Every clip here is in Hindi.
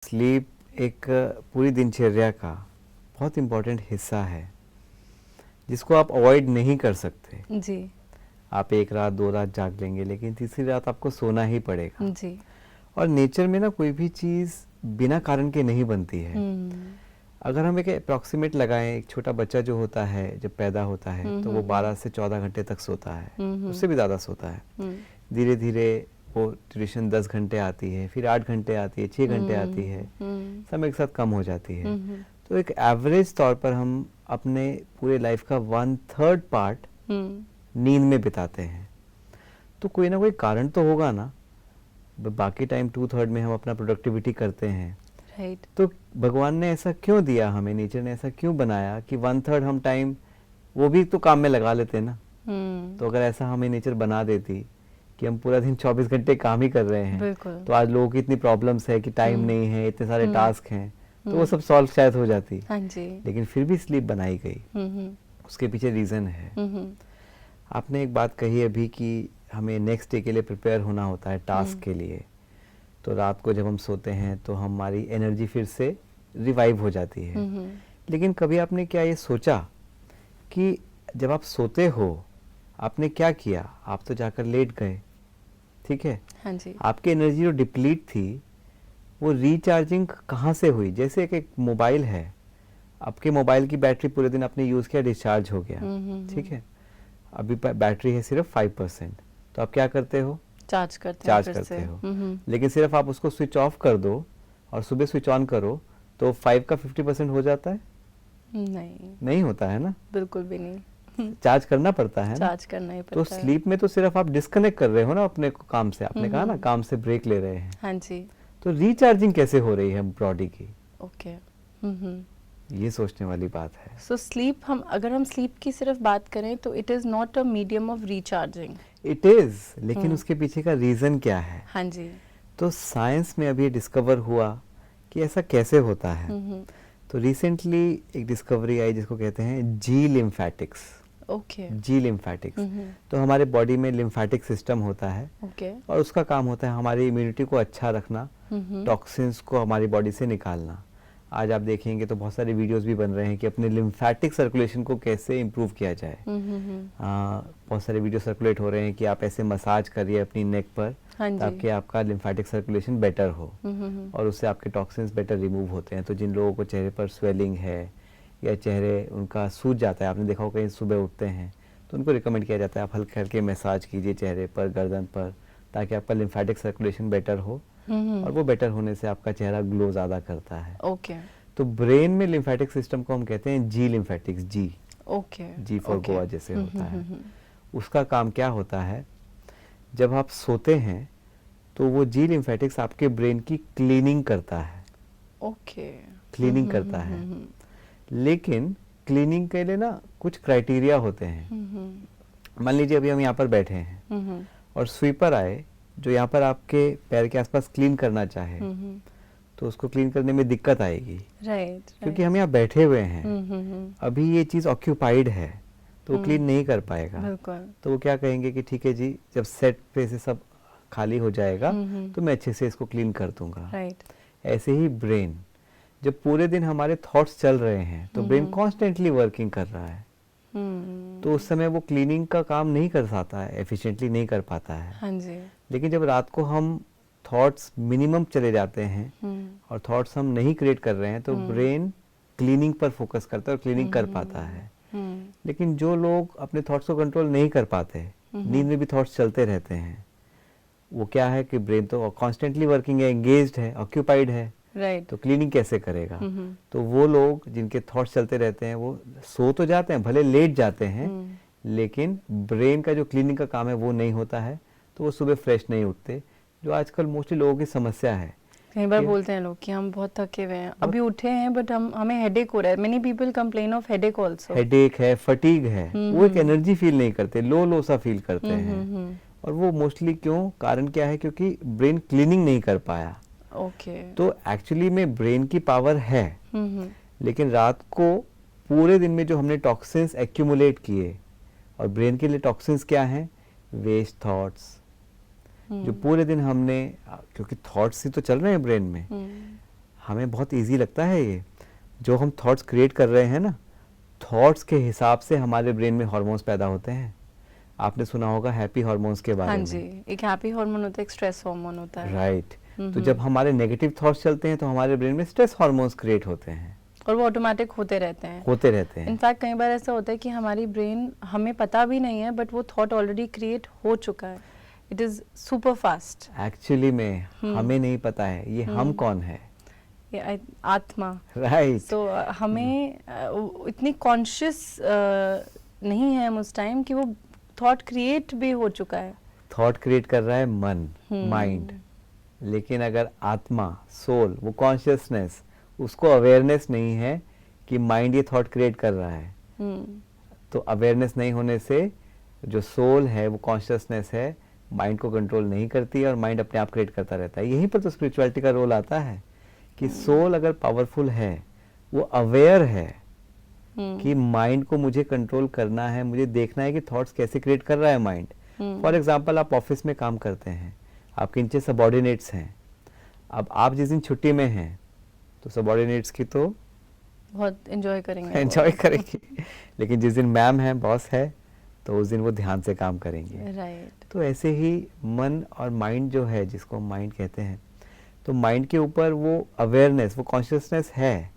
स्लीप एक पूरी दिनचर्या का बहुत इम्पोर्टेंट हिस्सा है जिसको आप अवॉइड नहीं कर सकते। जी आप एक रात दो रात जाग लेंगे लेकिन तीसरी रात आपको सोना ही पड़ेगा। जी। और नेचर में ना कोई भी चीज़ बिना कारण के नहीं बनती है। अगर हम एक अप्रॉक्सीमेट लगाएं, एक छोटा बच्चा जो होता है जब पैदा होता है तो वो 12 से 14 घंटे तक सोता है, उससे भी ज़्यादा सोता है। धीरे धीरे वो ड्यूरेशन 10 घंटे आती है, फिर 8 घंटे आती है, 6 घंटे आती है, समय के साथ कम हो जाती है। तो एक एवरेज तौर पर हम अपने पूरे लाइफ का 1/3 पार्ट नींद में बिताते हैं। तो कोई ना कोई कारण तो होगा ना, बाकी टाइम 2/3 में हम अपना प्रोडक्टिविटी करते हैं। राइट। तो भगवान ने ऐसा क्यों दिया हमें, नेचर ने ऐसा क्यों बनाया कि 1/3 हम टाइम वो भी तो काम में लगा लेते ना। तो अगर ऐसा हमें नेचर बना देती कि हम पूरा दिन 24 घंटे काम ही कर रहे हैं, तो आज लोगों की इतनी प्रॉब्लम्स है कि टाइम नहीं है, इतने सारे टास्क हैं, तो वो सब सॉल्व शायद हो जाती। हाँ जी। लेकिन फिर भी स्लीप बनाई गई, उसके पीछे रीज़न है। आपने एक बात कही अभी कि हमें नेक्स्ट डे के लिए प्रिपेयर होना होता है, टास्क के लिए। तो रात को जब हम सोते हैं तो हमारी एनर्जी फिर से रिवाइव हो जाती है। लेकिन कभी आपने क्या ये सोचा कि जब आप सोते हो आपने क्या किया? आप तो जाकर लेट गए, ठीक है। हाँ जी। आपकी एनर्जी जो डिप्लीट थी वो रीचार्जिंग कहाँ से हुई? जैसे एक मोबाइल है, आपके मोबाइल की बैटरी पूरे दिन आपने यूज़ किया, डिस्चार्ज हो गया, ठीक है। अभी बैटरी है सिर्फ 5%, तो आप क्या करते हो? चार्ज करते हो। लेकिन सिर्फ आप उसको स्विच ऑफ कर दो और सुबह स्विच ऑन करो तो 5 का 50% हो जाता है? नहीं होता है ना, बिल्कुल भी नहीं। चार्ज करना पड़ता है ना। चार्ज करना ही पड़ता तो स्लीप में तो सिर्फ आप डिस्कनेक्ट कर रहे हो ना अपने काम से। आपने कहा ना काम से ब्रेक ले रहे हैं। हाँ जी। तो रिचार्जिंग कैसे हो रही है बॉडी की? ओके। ये सोचने वाली बात है। सो स्लीप, अगर हम स्लीप की सिर्फ बात करें तो it is not a medium of recharging. It is, लेकिन उसके पीछे का रीजन क्या है? हाँ जी। तो साइंस में अभी डिस्कवर हुआ कि ऐसा कैसे होता है। तो रिसेंटली एक डिस्कवरी आई जिसको कहते हैं जी लिम्फेटिक्स। ओके। जी लिम्फेटिक्स। तो हमारे बॉडी में लिम्फेटिक सिस्टम होता है, ओके। और उसका काम होता है हमारी इम्यूनिटी को अच्छा रखना, टॉक्सिन्स को हमारी बॉडी से निकालना। आज आप देखेंगे तो बहुत सारे वीडियोस भी बन रहे हैं कि अपने लिम्फेटिक सर्कुलेशन को कैसे इम्प्रूव किया जाए। बहुत सारे वीडियो सर्कुलेट हो रहे हैं कि आप ऐसे मसाज करिए अपनी नेक पर, ताकि आपका लिम्फेटिक सर्कुलेशन बेटर हो, और उससे आपके टॉक्सिन्स बेटर रिमूव होते हैं। तो जिन लोगों को चेहरे पर स्वेलिंग है या चेहरे उनका सूज जाता है, आपने देखा हो कहीं सुबह उठते हैं तो उनको रिकमेंड किया जाता है आप हल्के हल्के मसाज कीजिए चेहरे पर, गर्दन पर, ताकि आपका लिम्फेटिक सर्कुलेशन बेटर हो, और वो बेटर होने से आपका चेहरा ग्लो ज़्यादा करता है। ओके। तो ब्रेन में लिम्फेटिक सिस्टम को हम कहते हैं जी लिम्फेटिक्स। जी, ओके, जी फॉर गोवा जैसे होता है। उसका काम क्या होता है? जब आप सोते हैं तो वो जी लिम्फेटिक्स आपके ब्रेन की क्लीनिंग करता है। ओके। क्लीनिंग करता है, लेकिन क्लीनिंग के लिए ना कुछ क्राइटेरिया होते हैं। मान लीजिए अभी हम यहाँ पर बैठे हैं और स्वीपर आए जो यहाँ पर आपके पैर के आसपास क्लीन करना चाहे, तो उसको क्लीन करने में दिक्कत आएगी। राइट। क्योंकि हम यहाँ बैठे हुए हैं, अभी ये चीज़ ऑक्यूपाइड है, तो वो क्लीन नहीं कर पाएगा। तो वो क्या कहेंगे कि ठीक है जी, जब सेट पे से सब खाली हो जाएगा तो मैं अच्छे से इसको क्लीन कर दूंगा। राइट। ऐसे ही ब्रेन, जब पूरे दिन हमारे थॉट्स चल रहे हैं तो ब्रेन कॉन्स्टेंटली वर्किंग कर रहा है, तो उस समय वो क्लीनिंग का काम नहीं कर पाता है, एफिशिएंटली नहीं कर पाता है। हाँ जी। लेकिन जब रात को हम थॉट्स मिनिमम चले जाते हैं और थॉट्स हम नहीं क्रिएट कर रहे हैं, तो ब्रेन क्लीनिंग पर फोकस करता है और क्लीनिंग कर पाता है। लेकिन जो लोग अपने थॉट्स को कंट्रोल नहीं कर पाते, नींद में भी थॉट्स चलते रहते हैं, वो क्या है कि ब्रेन तो कॉन्स्टेंटली वर्किंग है, एंगेज्ड है, ऑक्यूपाइड है, तो क्लीनिंग कैसे करेगा? तो वो लोग जिनके थॉट्स चलते रहते हैं वो सो तो जाते हैं, भले लेट जाते हैं, लेकिन ब्रेन का जो क्लीनिंग का काम है वो नहीं होता है, तो वो सुबह फ्रेश नहीं उठते, जो आजकल मोस्टली लोगों की समस्या है। कई बार बोलते हैं लोग कि हम बहुत थके हुए हैं, अभी उठे हैं बट हमें हेडेक हो रहा है। Many people complain of headache also. Headache है, फटीग है, वो एक एनर्जी फील नहीं करते, लो सा फील करते हैं। और वो मोस्टली क्यों, कारण क्या है? क्योंकि ब्रेन क्लीनिंग नहीं कर पाया। ओके। तो एक्चुअली में ब्रेन की पावर है, लेकिन रात को पूरे दिन में जो हमने टॉक्सिन्स एक्यूमुलेट किए, और ब्रेन के लिए टॉक्सिन्स क्या हैं? वेस्ट थॉट्स, जो पूरे दिन हमने, क्योंकि थॉट्स ही तो चल रहे हैं ब्रेन में, हमें बहुत इजी लगता है ये, जो हम थॉट्स क्रिएट कर रहे हैं ना, थॉट्स के हिसाब से हमारे ब्रेन में हार्मोन्स पैदा होते हैं। आपने सुना होगा हैप्पी हार्मोन्स के बारे हाँ में। जी, एक हैप्पी हार्मोन होता है, एक स्ट्रेस हार्मोन होता है। राइट। तो जब हमारे नेगेटिव थॉट्स चलते हैं तो हमारे ब्रेन में स्ट्रेस हार्मोन्स क्रिएट होते हैं, और वो ऑटोमेटिक होते रहते हैं। हैं। इनफैक्ट कई बार ऐसा होता है कि हमारी ब्रेन, हमें पता भी नहीं है बट वो थॉट ऑलरेडी क्रिएट हो चुका है। It is super fast. Actually में हमें नहीं पता है ये हम कौन है। ये आत्मा। राइट। सो हमें इतनी कॉन्शियस नहीं है हम उस टाइम कि वो थॉट क्रिएट भी हो चुका है। थॉट क्रिएट कर रहा है मन, माइंड, लेकिन अगर आत्मा, सोल, वो कॉन्शियसनेस, उसको अवेयरनेस नहीं है कि माइंड ये थॉट क्रिएट कर रहा है, तो अवेयरनेस नहीं होने से जो सोल है, वो कॉन्शियसनेस है, माइंड को कंट्रोल नहीं करती है और माइंड अपने आप क्रिएट करता रहता है। यहीं पर तो स्पिरिचुअलिटी का रोल आता है कि सोल अगर पावरफुल है, वो अवेयर है कि माइंड को मुझे कंट्रोल करना है, मुझे देखना है कि थॉट्स कैसे क्रिएट कर रहा है माइंड। फॉर एग्जाम्पल, आप ऑफिस में काम करते हैं, आपके नीचे सबऑर्डिनेट्स हैं। अब आप जिस दिन छुट्टी में हैं तो सबऑर्डिनेट्स की तो बहुत एंजॉय करेंगे लेकिन जिस दिन मैम है, बॉस है, तो उस दिन वो ध्यान से काम करेंगे। राइट। तो ऐसे ही मन और माइंड जो है, जिसको हम माइंड कहते हैं, तो माइंड के ऊपर वो अवेयरनेस, वो कॉन्शियसनेस है,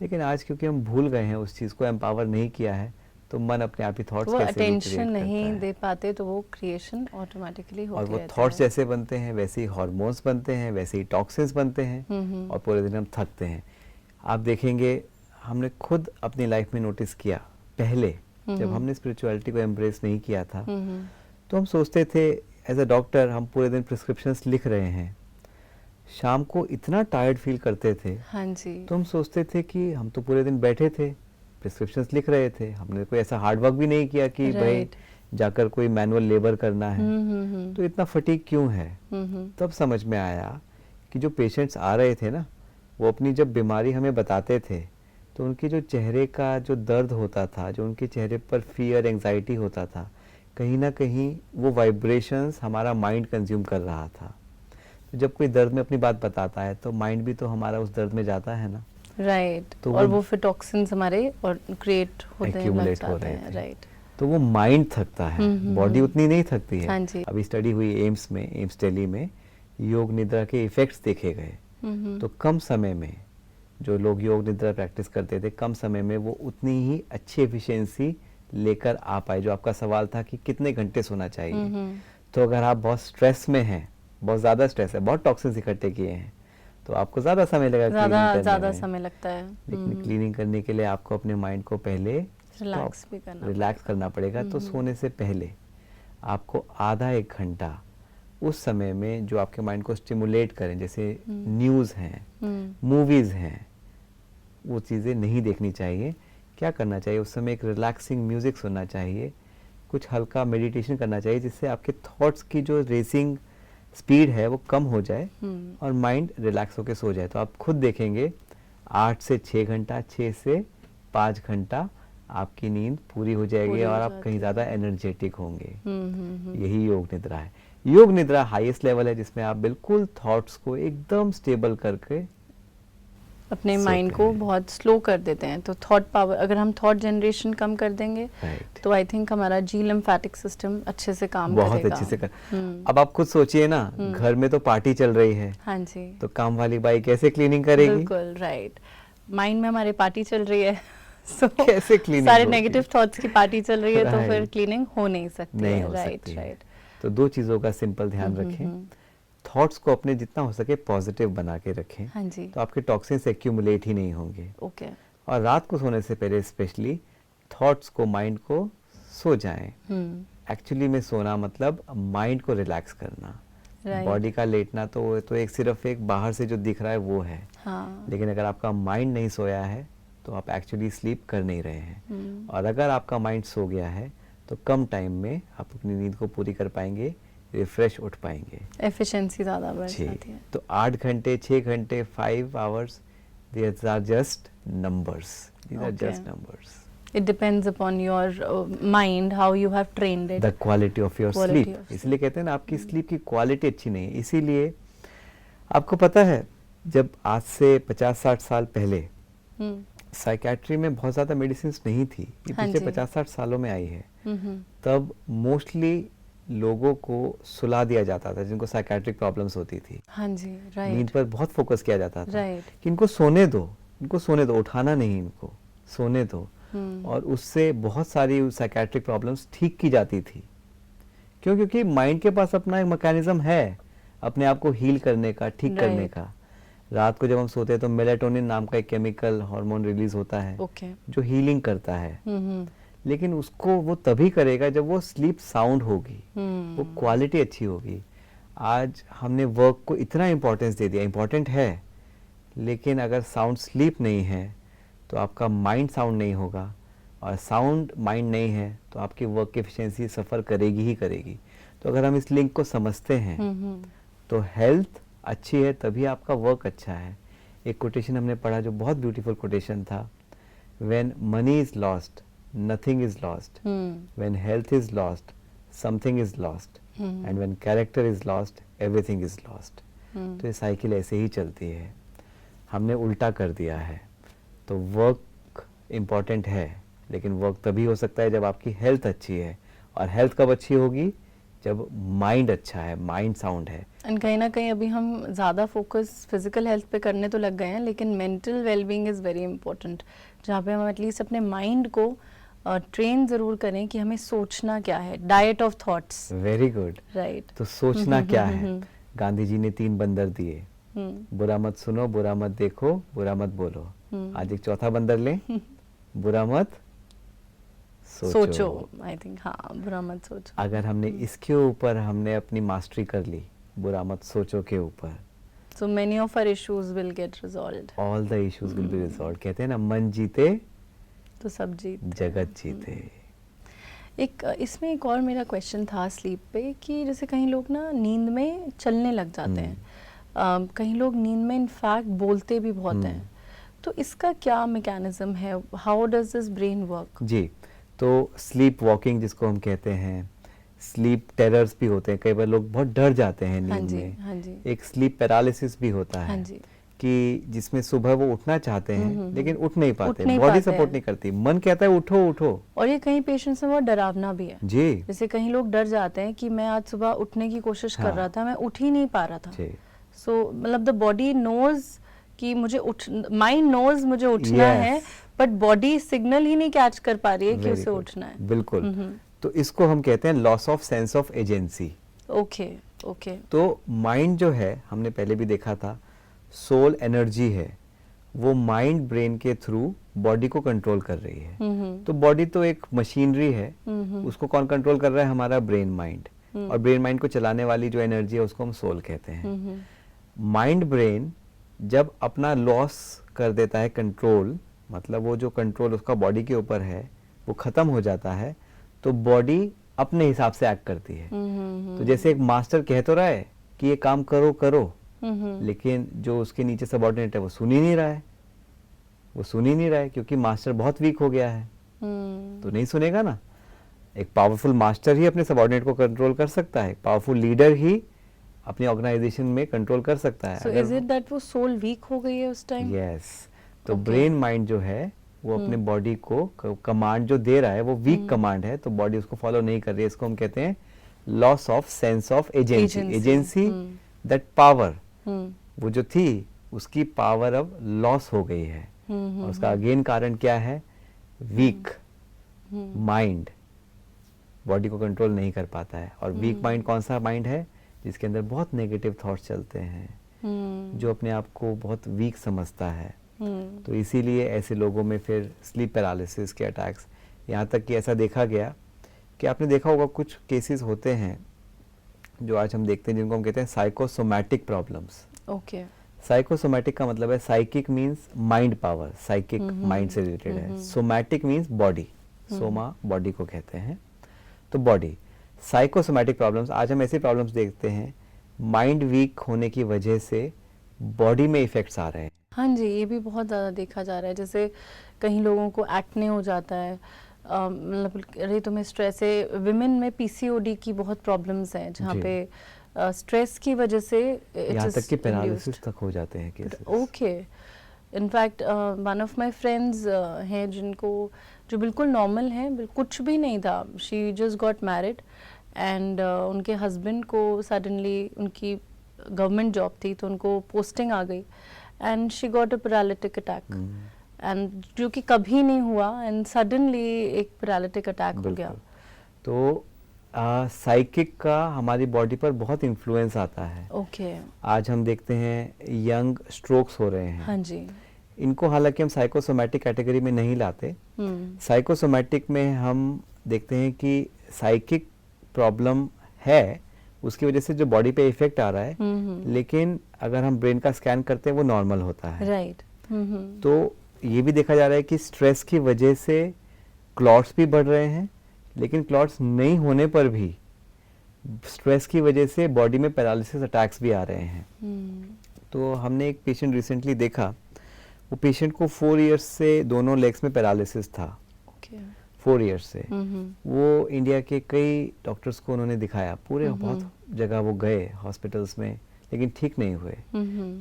लेकिन आज क्योंकि हम भूल गए हैं, उस चीज़ को एम्पावर नहीं किया है, तो मन अपने आप ही थॉट्स कैसे अटेंशन नहीं दे पाते, तो वो क्रिएशन ऑटोमेटिकली होती रहती है। और वो थॉट्स जैसे बनते हैं वैसे ही हार्मोन्स बनते हैं, वैसे ही टॉक्सिन्स बनते हैं, और पूरे दिन हम थकते हैं। आप देखेंगे, हमने खुद अपनी लाइफ में नोटिस किया, पहले जब हमने स्पिरिचुअलिटी को एम्ब्रेस नहीं किया था, तो हम सोचते थे एज अ डॉक्टर हम पूरे दिन प्रिस्क्रिप्शंस लिख रहे हैं, शाम को इतना टायर्ड फील करते थे। हाँ जी। तो हम सोचते थे कि हम तो पूरे दिन बैठे थे, प्रिस्क्रिप्शंस लिख रहे थे, हमने कोई ऐसा हार्ड वर्क भी नहीं किया कि भाई जाकर कोई मैनुअल लेबर करना है, तो इतना फटीग क्यों है। तब समझ में आया कि जो पेशेंट्स आ रहे थे ना, वो अपनी जब बीमारी हमें बताते थे, तो उनके जो चेहरे का जो दर्द होता था, जो उनके चेहरे पर फियर, एंजाइटी होता था, कहीं ना कहीं वो वाइब्रेशंस हमारा माइंड कंज्यूम कर रहा था। तो जब कोई दर्द में अपनी बात बताता है, तो माइंड भी तो हमारा उस दर्द में जाता है ना। राइट। तो और वो फिर टॉक्सिन्स हमारे और क्रिएट होते हैं, एक्यूमुलेट हो रहे थे। राइट। तो वो माइंड थकता है, बॉडी उतनी नहीं थकती है। हाँ जी। अभी स्टडी हुई एम्स में, एम्स दिल्ली में, योग निद्रा के इफेक्ट्स देखे गए। तो कम समय में जो लोग योग निद्रा प्रैक्टिस करते थे, कम समय में वो उतनी ही अच्छी एफिशिएंसी लेकर आ पाए। जो आपका सवाल था कि कितने घंटे सोना चाहिए, तो अगर आप बहुत स्ट्रेस में हैं, बहुत ज़्यादा स्ट्रेस है, बहुत टॉक्सिन्स इकट्ठे किए हैं, तो आपको ज़्यादा समय लगेगा, ज़्यादा समय लगता है। लेकिन क्लीनिंग करने के लिए आपको अपने माइंड को पहले रिलैक्स करना पड़ेगा। तो सोने से पहले आपको आधा एक घंटा उस समय में जो आपके माइंड को स्टिमुलेट करें, जैसे न्यूज़ हैं, मूवीज़ हैं, वो चीज़ें नहीं देखनी चाहिए। क्या करना चाहिए उस समय? एक रिलैक्सिंग म्यूज़िक सुनना चाहिए, कुछ हल्का मेडिटेशन करना चाहिए, जिससे आपके थॉट्स की जो रेसिंग स्पीड है वो कम हो जाए और माइंड रिलैक्स होकर सो जाए। तो आप खुद देखेंगे 8 से 6 घंटा, 6 से 5 घंटा आपकी नींद पूरी हो जाएगी और आप कहीं ज़्यादा एनर्जेटिक होंगे। यही योग निद्रा है। योग निद्रा हाईएस्ट लेवल है जिसमें आप बिल्कुल थॉट्स को एकदम स्टेबल करके अपने माइंड को बहुत स्लो कर देते हैं। तो थॉट पावर, अगर हम थॉट जनरेशन कम कर देंगे, तो आई थिंक हमारा जी लिम्फेटिक सिस्टम अच्छे से काम करेगा। बहुत अच्छे से कर। अब आप खुद सोचिए ना, घर में तो पार्टी चल रही है, हाँ जी, तो काम वाली बाई कैसे क्लीनिंग करेगी? बिल्कुल राइट। माइंड में हमारे पार्टी चल रही है, so, कैसे क्लीनिंग? सारे नेगेटिव थॉट्स की पार्टी चल रही है, तो फिर क्लीनिंग हो नहीं सकती है। राइट। तो 2 चीज़ों का सिंपल ध्यान रखें, थॉट्स को अपने जितना हो सके पॉजिटिव बना के रखें। हाँ जी। तो आपके टॉक्सिन्स एक्यूमुलेट ही नहीं होंगे। ओके। और रात को सोने से पहले स्पेशली थॉट्स को, माइंड को सो जाएं। एक्चुअली में सोना मतलब माइंड को रिलैक्स करना। बॉडी का लेटना तो एक सिर्फ एक बाहर से जो दिख रहा है वो है। हाँ। लेकिन अगर आपका माइंड नहीं सोया है तो आप एक्चुअली स्लीप कर नहीं रहे हैं। और अगर आपका माइंड सो गया है तो कम टाइम में आप अपनी नींद को पूरी कर पाएंगे, रिफ्रेश उठ पाएंगे, एफिशिएंसी ज़्यादा बढ़ जाती है। तो 8 घंटे, 6 घंटे, 5 hours, these are just numbers. These are just numbers. It depends upon your mind, how you have trained it. The quality of your sleep. इसलिए कहते हैं ना, आपकी स्लीप की क्वालिटी अच्छी नहीं है। इसीलिए आपको पता है जब आज से 50-60 साल पहले साइकेट्री में बहुत ज़्यादा मेडिसिन नहीं थी, ये हाँ पिछले जी। 50-60 सालों में आई है, तब मोस्टली लोगों को सुला दिया जाता था जिनको साइकेट्रिक प्रॉब्लम्स होती थी। हाँ जी, नींद राइट पर बहुत फोकस किया जाता था राइट। कि इनको सोने दो, उठाना नहीं, इनको सोने दो। और उससे बहुत सारी साइकेट्रिक प्रॉब्लम्स ठीक की जाती थी। क्यों? क्योंकि माइंड के पास अपना एक मैकेनिज्म है अपने आप को हील करने का, ठीक करने Right. का। रात को जब हम सोते हैं तो मेलाटोनिन नाम का एक केमिकल हार्मोन रिलीज होता है ओके। जो हीलिंग करता है। लेकिन उसको वो तभी करेगा जब वो स्लीप साउंड होगी, वो क्वालिटी अच्छी होगी। आज हमने वर्क को इतना इम्पोर्टेंस दे दिया, इम्पोर्टेंट है, लेकिन अगर साउंड स्लीप नहीं है तो आपका माइंड साउंड नहीं होगा, और साउंड माइंड नहीं है तो आपकी वर्क की एफिशिएंसी सफ़र करेगी ही करेगी। तो अगर हम इस लिंक को समझते हैं तो हेल्थ अच्छी है तभी आपका वर्क अच्छा है। एक कोटेशन हमने पढ़ा जो बहुत ब्यूटीफुल कोटेशन था, when money is lost nothing is lost, when health is lost something is lost, and when character is lost everything is lost. तो ये साइकिल ऐसे ही चलती है, हमने उल्टा कर दिया है। तो वर्क इम्पॉर्टेंट है, लेकिन वर्क तभी हो सकता है जब आपकी हेल्थ अच्छी है, और हेल्थ कब अच्छी होगी? जब माइंड अच्छा है, माइंड साउंड है। एंड कहीं ना कहीं अभी हम ज़्यादा फोकस फिजिकल हेल्थ पे करने तो लग गए हैं, लेकिन mental wellbeing is very important, जहाँ पे हम एटलीस्ट अपने माइंड को ट्रेन ज़रूर करें कि हमें सोचना क्या है, diet of thoughts. Very good, right. तो सोचना क्या है? गांधी जी ने 3 बंदर दिए, बुरा मत सुनो, बुरा मत देखो, बुरा मत बोलो। आज एक चौथा बंदर लें, बुरा मत सोचो। आई थिंक हाँ, बुरा मत सोचो। अगर हमने इसके ऊपर हमने अपनी मास्टरी कर ली, बुरा मत सोचो के ऊपर, so many of our issues will get resolved. all the issues will be resolved। कहते हैं ना, मन जीते तो सब जीत जगत जीते। एक इसमें एक और मेरा क्वेश्चन था स्लीप पे, कि जैसे कहीं लोग ना नींद में चलने लग जाते हैं, कहीं लोग नींद में इनफैक्ट बोलते भी बहुत हैं, तो इसका क्या मैकेनिज्म है? How does this brain work? जी, तो स्लीप वॉकिंग जिसको हम कहते हैं, स्लीप टेरर्स भी होते हैं, कई बार लोग बहुत डर जाते हैं हाँ नींद जी, में। हाँ जी। एक स्लीप पैरालिसिस भी होता है, हाँ जी। कि जिसमें सुबह वो उठना चाहते हैं लेकिन उठ नहीं पाते, नहीं बॉडी पाते सपोर्ट हैं। नहीं करती, मन कहता है उठो उठो। और ये कई पेशेंट्स में बहुत डरावना भी है। जी जैसे कहीं लोग डर जाते हैं कि मैं आज सुबह उठने की कोशिश कर हाँ। रहा था, मैं उठ ही नहीं पा रहा था। जी, सो मतलब द बॉडी नोज कि मुझे उठ, माइंड नोज मुझे उठना Yes. है, बट बॉडी सिग्नल ही नहीं कैच कर पा रही है कि Very उसे good. उठना है। बिल्कुल। तो इसको हम कहते हैं loss of sense of agency. Okay okay. तो माइंड जो है, हमने पहले भी देखा था, सोल एनर्जी है, वो माइंड ब्रेन के थ्रू बॉडी को कंट्रोल कर रही है। तो बॉडी तो एक मशीनरी है, उसको कौन कंट्रोल कर रहा है? हमारा ब्रेन माइंड। और ब्रेन माइंड को चलाने वाली जो एनर्जी है उसको हम सोल कहते हैं। माइंड ब्रेन जब अपना लॉस कर देता है कंट्रोल, मतलब वो जो कंट्रोल उसका बॉडी के ऊपर है वो खत्म हो जाता है, तो बॉडी अपने हिसाब से एक्ट करती है। तो जैसे एक मास्टर कह तो रहा है कि ये काम करो करो, लेकिन जो उसके नीचे सबऑर्डिनेट है वो सुन ही नहीं रहा है, वो सुन ही नहीं रहा है, क्योंकि मास्टर बहुत वीक हो गया है। तो नहीं सुनेगा ना। एक पावरफुल मास्टर ही अपने सबऑर्डिनेट को कंट्रोल कर सकता है, पावरफुल लीडर ही अपनी ऑर्गेनाइजेशन में कंट्रोल कर सकता है। सो इज इट दैट वो सोल वीक हो गई है उस टाइम? यस। तो ब्रेन माइंड जो है वो अपने बॉडी को कमांड जो दे रहा है वो वीक कमांड है, तो बॉडी उसको फॉलो नहीं कर रही है। इसको हम कहते हैं loss of sense of agency. Agency, that power, वो जो थी उसकी पावर अब लॉस हो गई है। और उसका अगेन कारण क्या है? वीक माइंड बॉडी को कंट्रोल नहीं कर पाता है। और वीक माइंड कौन सा माइंड है? जिसके अंदर बहुत नेगेटिव थॉट्स चलते हैं, जो अपने आप को बहुत वीक समझता है। तो इसीलिए ऐसे लोगों में फिर स्लीप पैरालिसिस के अटैक्स, यहाँ तक कि ऐसा देखा गया कि आपने देखा होगा कुछ केसेस होते हैं जो आज हम देखते हैं जिनको हम कहते हैं साइकोसोमैटिक प्रॉब्लम्स। ओके। साइकोसोमैटिक का मतलब है, psychic means mind power, psychic mind से रिलेटेड है, somatic means body, Soma body को कहते हैं। तो बॉडी साइकोसोमैटिक प्रॉब्लम्स, आज हम ऐसे प्रॉब्लम्स देखते हैं माइंड वीक होने की वजह से बॉडी में इफेक्ट्स आ रहे हैं। हाँ जी, ये भी बहुत ज़्यादा देखा जा रहा है। जैसे कहीं लोगों को एक्ने हो जाता है, मतलब अरे तुम्हें स्ट्रेस है। विमेन में पीसीओडी की बहुत प्रॉब्लम्स हैं, जहाँ जी। पे स्ट्रेस की वजह से यहाँ तक कि पैरालिसिस तक हो जाते हैं cases. Okay. In fact one of my friends हैं जिनको, जो बिल्कुल नॉर्मल हैं, कुछ भी नहीं था, she just got married and उनके हस्बैंड को सडनली, उनकी गवर्नमेंट जॉब थी तो उनको पोस्टिंग आ गई and she got a paralytic attack, and जो कि कभी नहीं हुआ एंड सडनली एक पैरालिटिक अटैक हो गया। तो साइकिक का हमारी बॉडी पर बहुत इन्फ्लुएंस आता है। ओके। आज हम देखते हैं यंग स्ट्रोक्स हो रहे हैं। हाँ जी। इनको हालांकि हम साइकोसोमैटिक कैटेगरी में नहीं लाते। साइकोसोमैटिक में हम देखते हैं कि साइकिक प्रॉब्लम है, उसकी वजह से जो बॉडी पे इफेक्ट आ रहा है, लेकिन अगर हम ब्रेन का स्कैन करते हैं वो नॉर्मल होता है। राइट। तो ये भी देखा जा रहा है कि स्ट्रेस की वजह से क्लॉट्स भी बढ़ रहे हैं, लेकिन क्लॉट्स नहीं होने पर भी स्ट्रेस की वजह से बॉडी में पैरालिसिस अटैक्स भी आ रहे हैं। तो हमने एक पेशेंट रिसेंटली देखा, वो पेशेंट को 4 इयर्स से दोनों लेग्स में पैरालिसिस था। 4 इयर्स से। वो इंडिया के कई डॉक्टर्स को उन्होंने दिखाया, पूरे बहुत जगह वो गए हॉस्पिटल्स में, लेकिन ठीक नहीं हुए।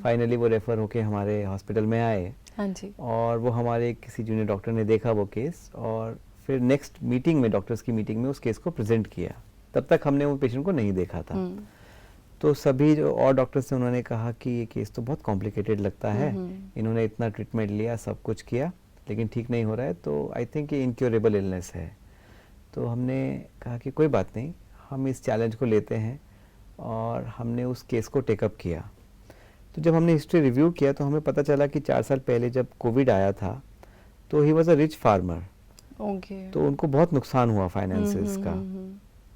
फाइनली वो रेफर होके हमारे हॉस्पिटल में आए। हाँ जी। और वो हमारे किसी जूनियर डॉक्टर ने देखा वो केस, और फिर नेक्स्ट मीटिंग में, डॉक्टर्स की मीटिंग में उस केस को प्रेजेंट किया। तब तक हमने वो पेशेंट को नहीं देखा था। तो सभी जो और डॉक्टर्स ने, उन्होंने कहा कि ये केस तो बहुत कॉम्प्लिकेटेड लगता है, इन्होंने इतना ट्रीटमेंट लिया, सब कुछ किया, लेकिन ठीक नहीं हो रहा है, तो आई थिंक ये इनक्योरेबल इलनेस है। तो हमने कहा कि कोई बात नहीं, हम इस चैलेंज को लेते हैं, और हमने उस केस को टेकअप किया। तो जब हमने हिस्ट्री रिव्यू किया तो हमें पता चला कि 4 साल पहले जब कोविड आया था, तो he was a rich farmer. तो उनको बहुत नुकसान हुआ फाइनेंसेस का।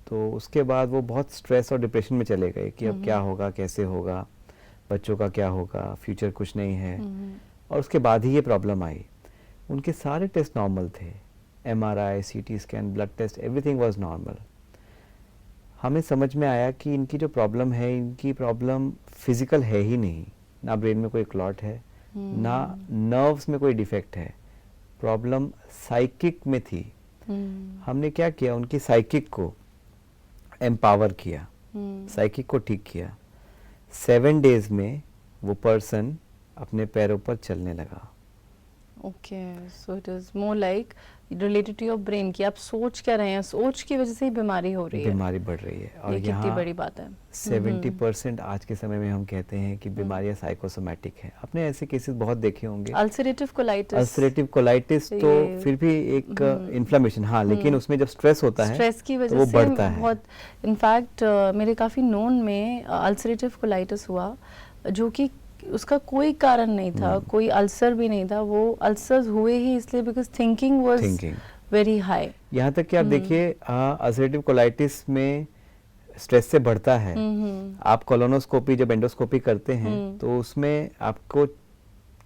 तो उसके बाद वो बहुत स्ट्रेस और डिप्रेशन में चले गए कि अब क्या होगा, कैसे होगा, बच्चों का क्या होगा, फ्यूचर कुछ नहीं है। और उसके बाद ही ये प्रॉब्लम आई। उनके सारे टेस्ट नॉर्मल थे, MRI, CT scan, blood test, everything was normal. हमें समझ में आया कि इनकी जो प्रॉब्लम है, इनकी प्रॉब्लम फिजिकल है ही नहीं, ना ब्रेन में कोई क्लॉट है, ना नर्व्स में कोई डिफेक्ट है, प्रॉब्लम साइकिक में थी। हमने क्या किया, उनकी साइकिक को एम्पावर किया, साइकिक को ठीक किया। 7 डेज में वो पर्सन अपने पैरों पर चलने लगा। Okay, so it is more like related to your brain, कि आप सोच क्या रहे हैं, सोच की वजह से ही बीमारी हो रही है, बीमारी बढ़ रही है। और ये कितनी बड़ी बात है। 70% आज के समय में हम कहते हैं कि बीमारियां साइकोसोमैटिक है। आपने ऐसे केसेस बहुत देखे होंगे। अल्सरेटिव कोलाइटिस तो फिर भी एक इन्फ्लेमेशन, हाँ, लेकिन उसमें जब स्ट्रेस होता है, स्ट्रेस की वजह तो वो से बढ़ता है। बहुत, इनफैक्ट मेरे काफी नोन में अल्सरेटिव कोलाइटिस हुआ, जो कि उसका कोई कारण नहीं था, कोई अल्सर भी नहीं था, वो अल्सर्स हुए ही इसलिए because thinking was very high. यहाँ तक कि आप देखिए, अल्सरेटिव कोलाइटिस में स्ट्रेस से बढ़ता है। आप कोलोनोस्कोपी, जब एंडोस्कोपी करते हैं, तो उसमें आपको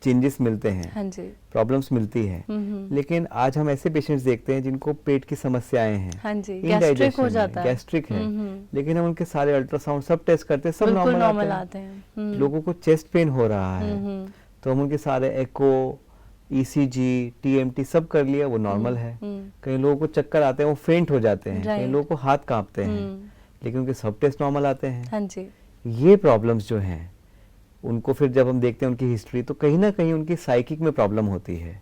चेंजेस मिलते हैं, हाँ जी, प्रॉब्लम्स मिलती है। लेकिन आज हम ऐसे पेशेंट्स देखते हैं जिनको पेट की समस्याएं हैं, हाँ जी, गैस्ट्रिक हो जाता है, गैस्ट्रिक है, लेकिन हम उनके सारे अल्ट्रासाउंड सब टेस्ट करते हैं, सब नॉर्मल आते हैं। लोगों को चेस्ट पेन हो रहा है, तो हम उनके सारे एको, ECG, TMT सब कर लिया, वो नॉर्मल है। कई लोगों को चक्कर आते हैं, वो फेंट हो जाते हैं, कई लोगों को हाथ कांपते हैं, लेकिन उनके सब टेस्ट नॉर्मल आते हैं। हाँ जी। ये प्रॉब्लम्स जो हैं, उनको फिर जब हम देखते हैं उनकी हिस्ट्री, तो कहीं ना कहीं उनकी साइकिक में प्रॉब्लम होती है।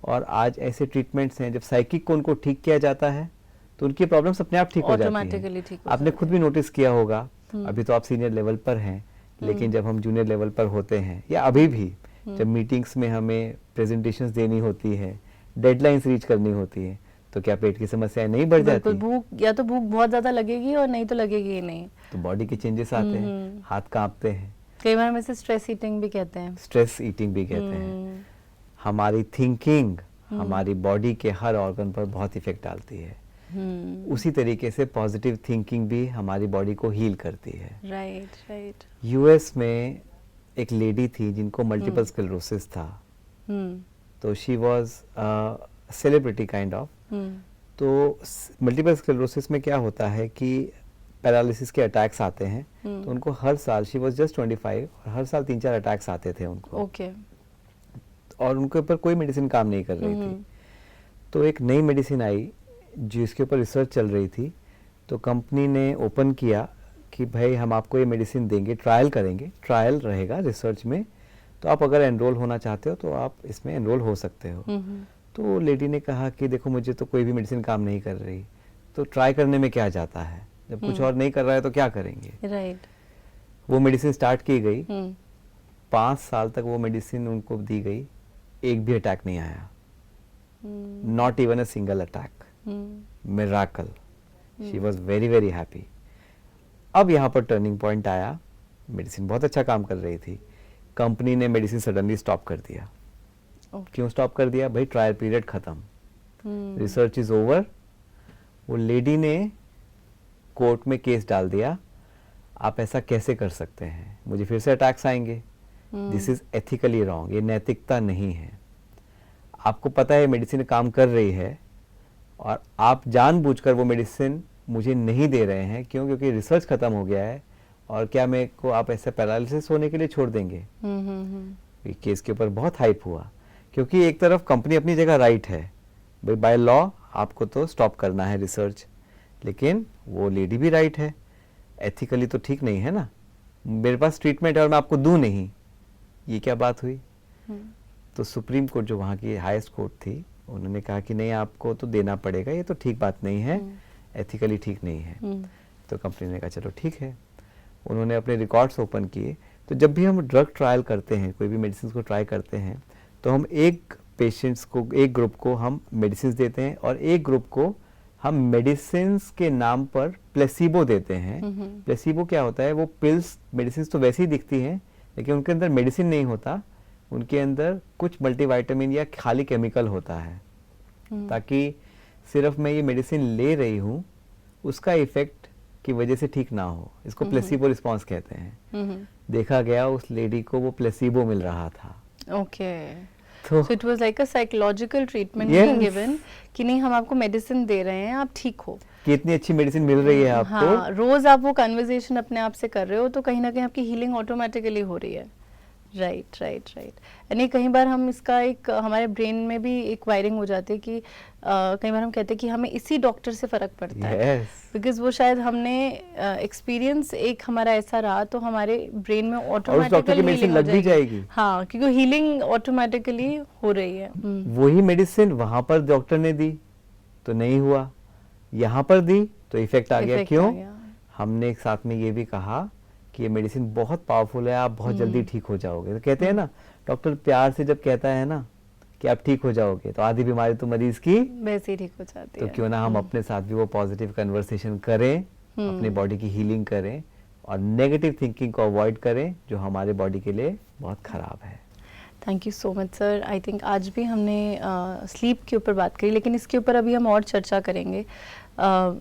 और आज ऐसे ट्रीटमेंट्स हैं, जब साइकिक को उनको ठीक किया जाता है, तो उनकी प्रॉब्लम्स अपने आप ठीक हो जाती है। आपने खुद भी नोटिस किया होगा, अभी तो आप सीनियर लेवल पर हैं, लेकिन जब हम जूनियर लेवल पर होते हैं, या अभी भी जब मीटिंग्स में हमें प्रेजेंटेशंस देनी होती है, डेडलाइंस रीच करनी होती है, तो क्या पेट की समस्याएं नहीं बढ़ जाती? भूख, या तो भूख बहुत ज्यादा लगेगी और नहीं तो लगेगी ही नहीं, तो बॉडी के चेंजेस आते हैं, हाथ कांपते हैं। कई बार हम इसे स्ट्रेस ईटिंग भी कहते हैं। स्ट्रेस ईटिंग भी कहते हैं। हमारी थिंकिंग हमारी बॉडी के हर ऑर्गन पर बहुत इफेक्ट डालती है। उसी तरीके से पॉजिटिव थिंकिंग भी हमारी बॉडी को हील करती है। राइट। यूएस में एक लेडी थी जिनको मल्टीपल स्क्लेरोसिस था। तो she was celebrity kind of. तो मल्टीपल स्क्लेरोसिस में क्या होता है कि पैरालिसिस के अटैक्स आते हैं, तो उनको हर साल, शी वाज जस्ट 25, और हर साल 3-4 अटैक्स आते थे उनको। ओके। और उनके ऊपर कोई मेडिसिन काम नहीं कर रही थी। तो एक नई मेडिसिन आई जिसके ऊपर रिसर्च चल रही थी, तो कंपनी ने ओपन किया कि भाई हम आपको ये मेडिसिन देंगे, ट्रायल करेंगे, ट्रायल रहेगा रिसर्च में, तो आप अगर एनरोल होना चाहते हो तो आप इसमें एनरोल हो सकते हो। तो लेडी ने कहा कि देखो मुझे तो कोई भी मेडिसिन काम नहीं कर रही, तो ट्राई करने में क्या जाता है, जब कुछ और नहीं कर रहा है तो क्या करेंगे। राइट। वो मेडिसिन स्टार्ट की गई, 5 साल तक वो मेडिसिन उनको दी गई, एक भी अटैक नहीं आया, not even a single attack, miracle. She was very very happy. अब यहाँ पर टर्निंग पॉइंट आया, मेडिसिन बहुत अच्छा काम कर रही थी, कंपनी ने मेडिसिन सडनली स्टॉप कर दिया। क्यों स्टॉप कर दिया? भाई ट्रायल पीरियड खत्म, रिसर्च इज ओवर। वो लेडी ने कोर्ट में केस डाल दिया, आप ऐसा कैसे कर सकते हैं, मुझे फिर से अटैक्स आएंगे, दिस इज एथिकली रॉन्ग, ये नैतिकता नहीं है। आपको पता है मेडिसिन काम कर रही है और आप जानबूझकर वो मेडिसिन मुझे नहीं दे रहे हैं, क्यों? क्योंकि रिसर्च खत्म हो गया है, और क्या मेरे को आप ऐसे पैरालिसिस होने के लिए छोड़ देंगे? ये केस के ऊपर बहुत हाइप हुआ, क्योंकि एक तरफ कंपनी अपनी जगह राइट है, भाई बाय लॉ आपको तो स्टॉप करना है रिसर्च, लेकिन वो लेडी भी राइट है, एथिकली तो ठीक नहीं है ना, मेरे पास ट्रीटमेंट है और मैं आपको दूं नहीं, ये क्या बात हुई? तो सुप्रीम कोर्ट जो वहाँ की हाईएस्ट कोर्ट थी, उन्होंने कहा कि नहीं आपको तो देना पड़ेगा, ये तो ठीक बात नहीं है, एथिकली ठीक नहीं है। तो कंपनी ने कहा चलो ठीक है, उन्होंने अपने रिकॉर्ड्स ओपन किए। तो जब भी हम ड्रग ट्रायल करते हैं, कोई भी मेडिसिन को ट्राई करते हैं, तो हम एक पेशेंट्स को, एक ग्रुप को हम मेडिसिन देते हैं और एक ग्रुप को हम मेडिसिन के नाम पर प्लेसिबो देते हैं। प्लेसिबो क्या होता है? वो पिल्स, मेडिसिन तो वैसे ही दिखती हैं, लेकिन उनके अंदर मेडिसिन नहीं होता, उनके अंदर कुछ मल्टीविटामिन या खाली केमिकल होता है, ताकि सिर्फ मैं ये मेडिसिन ले रही हूँ, उसका इफेक्ट की वजह से ठीक ना हो। इसको प्लेसिबो रिस्पॉन्स कहते हैं। देखा गया उस लेडी को वो प्लेसिबो मिल रहा था। Okay, so it was like a psychological treatment being given कि नहीं हम आपको मेडिसिन दे रहे हैं, आप ठीक हो, कि इतनी अच्छी मेडिसिन मिल रही है आपको। हाँ, रोज आप वो कन्वर्सेशन अपने आप से कर रहे हो, तो कहीं ना कहीं आपकी हीलिंग ऑटोमेटिकली हो रही है। Right right right. यानी कई बार हम इसका एक हमारे ब्रेन में भी एक वायरिंग हो जाती है कि कई बार हम कहते हैं कि हमें इसी डॉक्टर से फर्क पड़ता है, बिकॉज वो शायद हमने एक्सपीरियंस एक हमारा ऐसा रहा, तो हमारे ब्रेन में ऑटोमेटिकली हीलिंग लग भी जाएगी। हाँ, क्योंकि हीलिंग ऑटोमेटिकली हो रही है। वही मेडिसिन वहां पर डॉक्टर ने दी तो नहीं हुआ, यहाँ पर दी तो इफेक्ट आ गया। क्यों? हमने एक साथ में ये भी कहा कि ये मेडिसिन बहुत पावरफुल है, आप बहुत जल्दी ठीक हो जाओगे। तो कहते हैं ना, डॉक्टर प्यार से जब कहता है ना कि आप ठीक हो जाओगे, तो आधी बीमारी तो मरीज की वैसे ही ठीक हो जाती है। तो क्यों ना हम अपने साथ भी वो पॉजिटिव कन्वर्सेशन करें, अपने बॉडी की हीलिंग करें और नेगेटिव थिंकिंग को अवॉइड करें, जो हमारे बॉडी के लिए बहुत खराब है। Thank you so much sir. I think आज भी हमने स्लीप के ऊपर बात करी, लेकिन इसके ऊपर अभी हम और चर्चा करेंगे।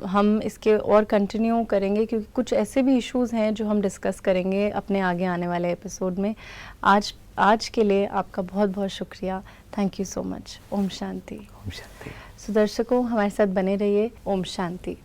हम इसके और कंटिन्यू करेंगे, क्योंकि कुछ ऐसे भी इश्यूज़ हैं जो हम डिस्कस करेंगे अपने आगे आने वाले एपिसोड में। आज के लिए आपका बहुत बहुत शुक्रिया। Thank you so much. ओम शांति। ओम शांति। सो दर्शकों, हमारे साथ बने रहिए। ओम शांति।